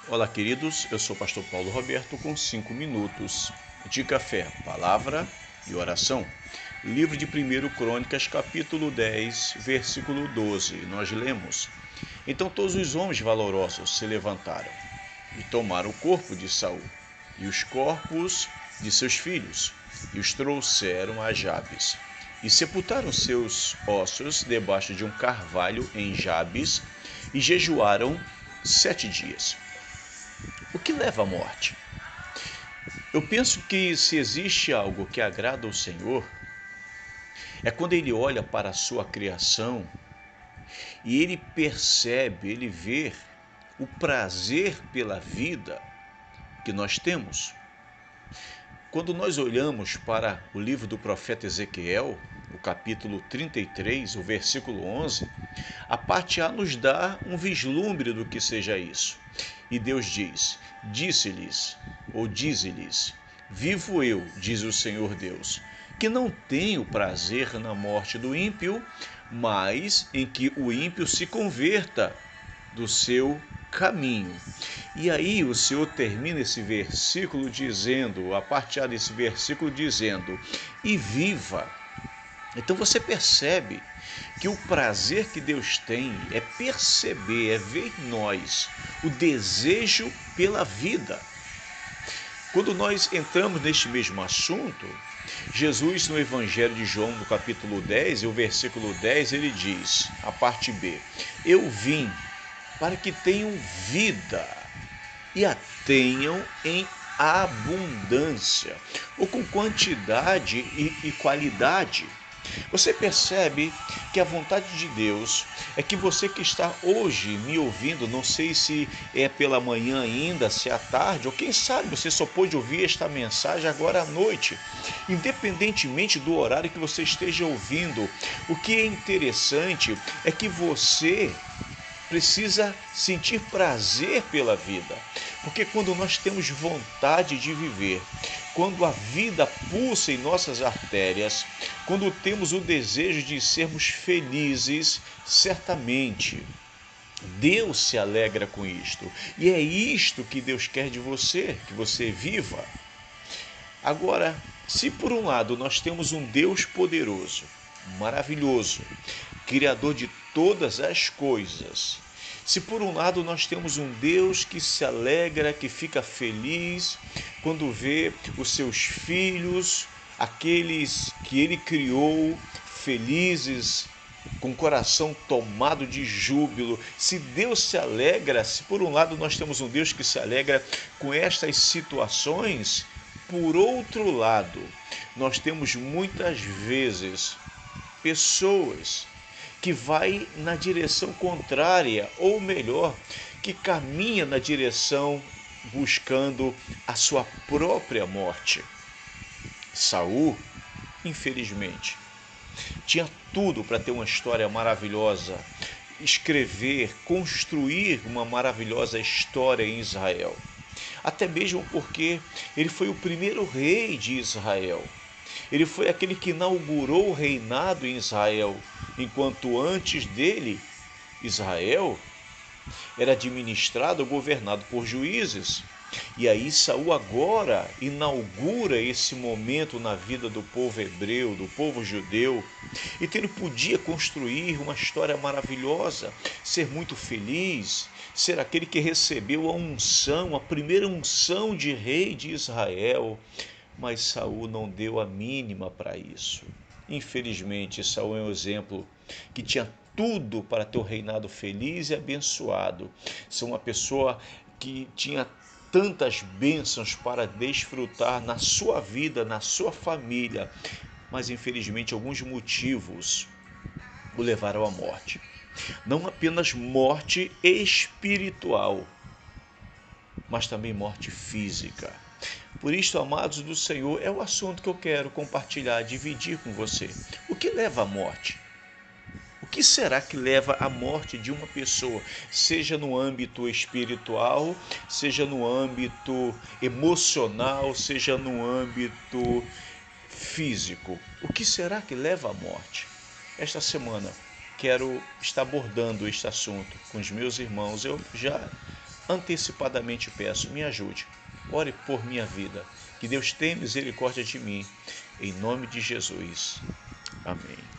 Olá, queridos. Eu sou o pastor Paulo Roberto com 5 minutos de café, palavra e oração. Livro de 1 Crônicas, capítulo 10, versículo 12. Nós lemos: Então todos os homens valorosos se levantaram e tomaram o corpo de Saul e os corpos de seus filhos e os trouxeram a Jabes e sepultaram seus ossos debaixo de um carvalho em Jabes e jejuaram 7 dias. O que leva à morte? Eu penso que se existe algo que agrada ao Senhor, é quando Ele olha para a sua criação e Ele percebe, Ele vê o prazer pela vida que nós temos. Quando nós olhamos para o livro do profeta Ezequiel, o capítulo 33, o versículo 11, a parte A nos dá um vislumbre do que seja isso. E Deus diz: disse-lhes, ou dize-lhes, vivo eu, diz o Senhor Deus, que não tenho prazer na morte do ímpio, mas em que o ímpio se converta do seu caminho. E aí o Senhor termina esse versículo dizendo, a parte A desse versículo dizendo, e viva. Então você percebe que o prazer que Deus tem é perceber, é ver em nós o desejo pela vida. Quando nós entramos neste mesmo assunto, Jesus no Evangelho de João, no capítulo 10, e o versículo 10, ele diz, a parte B, eu vim para que tenham vida e a tenham em abundância, ou com quantidade e qualidade. Você percebe que a vontade de Deus é que você que está hoje me ouvindo, não sei se é pela manhã ainda, se é à tarde, ou quem sabe você só pôde ouvir esta mensagem agora à noite, independentemente do horário que você esteja ouvindo, o que é interessante é que você precisa sentir prazer pela vida, porque quando nós temos vontade de viver, quando a vida pulsa em nossas artérias, quando temos o desejo de sermos felizes, certamente Deus se alegra com isto. E é isto que Deus quer de você, que você viva. Agora, se por um lado nós temos um Deus poderoso, maravilhoso, Criador de todas as coisas, se por um lado nós temos um Deus que se alegra, que fica feliz quando vê os seus filhos, aqueles que Ele criou, felizes, com o coração tomado de júbilo, se Deus se alegra, se por um lado nós temos um Deus que se alegra com estas situações, por outro lado, nós temos muitas vezes pessoas que vai na direção contrária, ou melhor, que caminha na direção buscando a sua própria morte. Saul, infelizmente, tinha tudo para ter uma história maravilhosa, escrever, construir uma maravilhosa história em Israel. Até mesmo porque ele foi o primeiro rei de Israel. Ele foi aquele que inaugurou o reinado em Israel, enquanto antes dele, Israel era administrado ou governado por juízes. E aí Saul agora inaugura esse momento na vida do povo hebreu, do povo judeu. Então ele podia construir uma história maravilhosa, ser muito feliz, ser aquele que recebeu a unção, a primeira unção de rei de Israel. Mas Saul não deu a mínima para isso. Infelizmente, Saul é um exemplo que tinha tudo para ter um reinado feliz e abençoado. Ser uma pessoa que tinha tantas bênçãos para desfrutar na sua vida, na sua família, mas infelizmente alguns motivos o levaram à morte. Não apenas morte espiritual, mas também morte física. Por isto, amados do Senhor, é o assunto que eu quero compartilhar, dividir com você. O que leva à morte? O que será que leva à morte de uma pessoa, seja no âmbito espiritual, seja no âmbito emocional, seja no âmbito físico? O que será que leva à morte? Esta semana quero estar abordando este assunto com os meus irmãos. Eu já antecipadamente peço, me ajude. Ore por minha vida. Que Deus tenha misericórdia de mim. Em nome de Jesus. Amém.